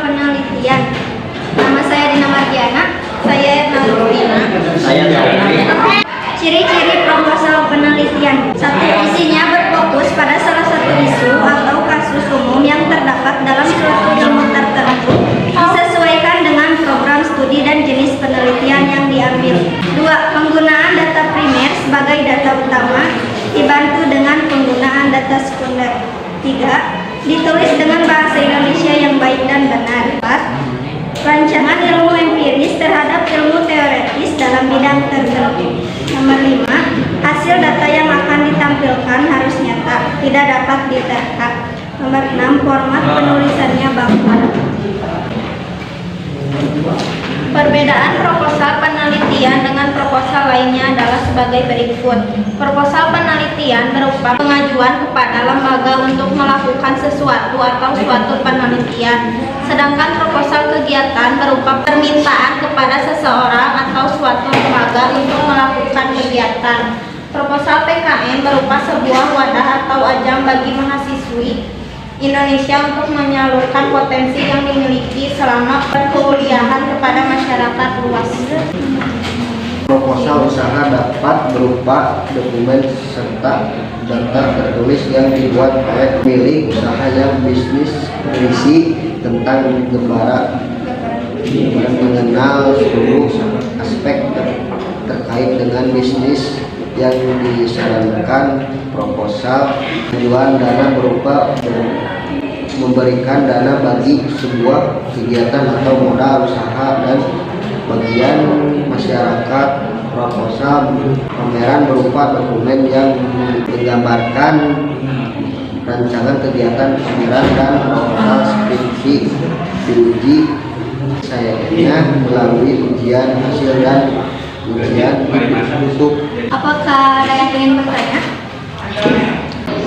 penelitian. Nama saya Dina Mardiana. Saya Etna Lufina. Saya Taufik. Ciri-ciri proposal penelitian. 1. Isinya berfokus pada salah satu isu atau kasus umum yang terdapat dalam suatu ilmu tertentu, disesuaikan dengan program studi dan jenis penelitian yang diambil. 2. Penggunaan data primer sebagai data utama, dibantu dengan penggunaan data sekunder. 3. Ditulis dengan bahasa Indonesia yang baik dan benar. 4. Rancangan ilmu empiris terhadap ilmu teoretis dalam bidang tertentu. Nomor 5. Hasil data yang akan ditampilkan harus nyata, tidak dapat diterka. Nomor 6. Format penulisannya baku. Perbedaan proposal penelitian dengan proposal lainnya adalah sebagai berikut. Proposal penelitian berupa pengajuan kepada lembaga untuk melakukan sesuatu atau suatu penelitian. Sedangkan proposal kegiatan berupa permintaan kepada seseorang atau suatu lembaga untuk melakukan kegiatan. Proposal PKM berupa sebuah wadah atau ajang bagi mahasiswi Indonesia untuk menyalurkan potensi yang dimiliki selama perkuliahan kepada masyarakat luas. Proposal usaha dapat berupa dokumen serta data tertulis yang dibuat oleh pemilik usaha yang bisnis berisi tentang gambaran dan mengenal seluruh aspek terkait dengan bisnis yang disarankan. Proposal tujuan dana berupa memberikan dana bagi sebuah kegiatan atau modal usaha dan bagian masyarakat. Proposal pameran berupa dokumen yang menggambarkan rancangan kegiatan pameran dan proposal skripsi diuji sayangnya melalui ujian hasil dan ujian tutup. Apakah ada yang ingin bertanya?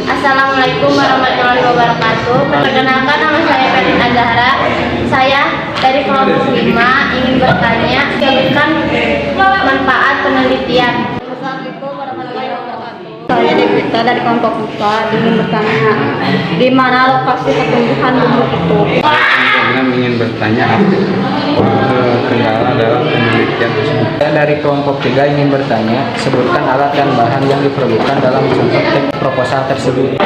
Assalamualaikum warahmatullahi wabarakatuh. Perkenalkan, nama saya Ferin Azahra. Saya dari kelompok 5 ingin bertanya, sebutkan manfaat penelitian. Assalamualaikum warahmatullahi wabarakatuh. Saya Devita dari kelompok 4 ingin bertanya, di mana lokasi pertumbuhan lumut itu? Ingin bertanya kendala dalam penelitian tersebut. Saya dari kelompok 3 ingin bertanya, sebutkan alat dan bahan yang diperlukan dalam contoh teks proposal tersebut.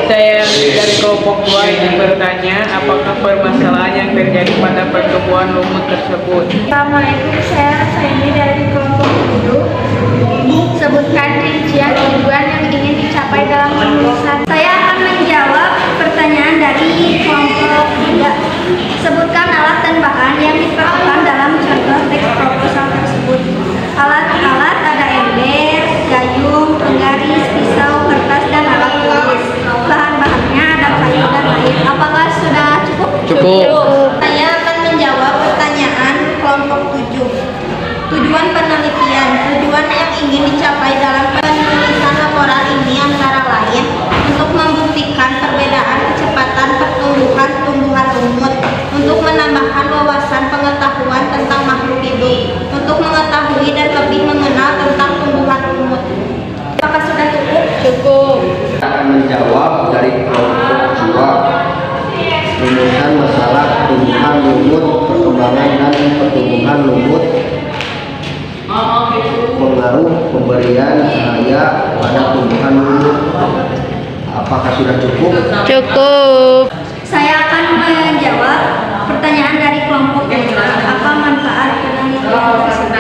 Saya dari kelompok 2 ingin bertanya, apakah permasalahan yang terjadi pada pertumbuhan lumut tersebut? Assalamualaikum, saya Rasaini dari kelompok 7. Sebutkan rincian tujuan yang ingin dicapai dalam penulisan. Saya akan menjawab pertanyaan dari kelompok 3. Sebutkan alat dan bahan yang diperlukan dalam contoh teks proposal tersebut. Alat-alat ada ember, gayung, penggaris, pisau, kertas, dan alat tulis. Bahan-bahannya ada kayu dan air. Apakah sudah cukup? Cukup. Saya akan menjawab pertanyaan kelompok 7. Tujuan penelitian. Tujuan yang ingin dicapai dalam penulisan laporan ini antara lain untuk membuktikan perbedaan kecepatan pertumbuhan tumbuhan lumut, untuk menambahkan wawasan pengetahuan tentang makhluk hidup, untuk mengetahui dan lebih mengenal tentang tumbuhan lumut. Apakah sudah cukup? Cukup. Kita akan menjawab dari kelompok 2 rumusan masalah tumbuhan lumut, perkembangan dan pertumbuhan lumut, pengaruh pemberian cahaya pada tumbuhan lumut. Apakah sudah cukup? Cukup. Saya akan menjawab pertanyaan dari kelompok 2. Apa manfaat penelitian tersebut?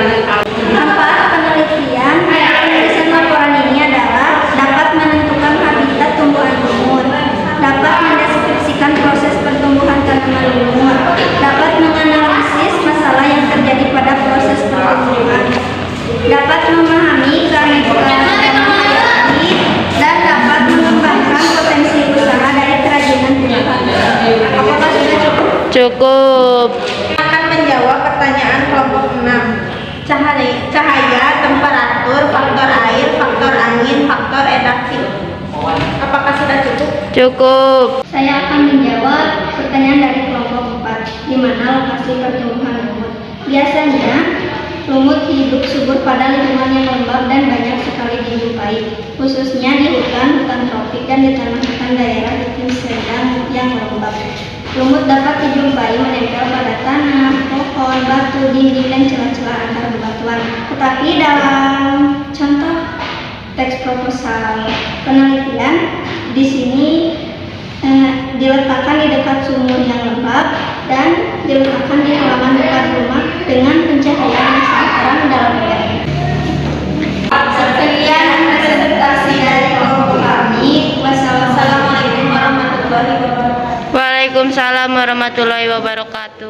Manfaat penelitian penulisan laporan ini adalah dapat menentukan habitat tumbuhan lumut, dapat mendeskripsikan proses pertumbuhan tanaman lumut, dapat menganalisis masalah yang terjadi pada proses pertumbuhan, dapat memahami keanekaragaman hayati, dan dapat mengembangkan potensi usaha dari kerajinan tumbuhan. Apakah sudah cukup? Cukup. Akan menjawab pertanyaan kelompok 6. Cahaya, temperatur, faktor air, faktor angin, faktor edaptif. Apakah sudah cukup? Cukup. Saya akan menjawab pertanyaan dari kelompok 4. Di mana lokasi pertumbuhan lumut? Biasanya lumut hidup subur pada lingkungan yang lembab dan banyak sekali dijumpai, khususnya di hutan tropik dan di tanah hutan daerah iklim sedang yang lembab. sekali menempel pada tanah, pohon, batu, dinding, dan celah-celah antar bebatuan. Tetapi dalam contoh teks proposal penelitian di sini diletakkan di dekat sumur yang lembab dan diletakkan di halaman depan rumah dengan pencahayaan yang sangat terang dalam bidang. Sekian presentasi dari kelompok kami. Wassalamualaikum warahmatullahi wabarakatuh. Waalaikumsalam warahmatullahi wabarakatuh.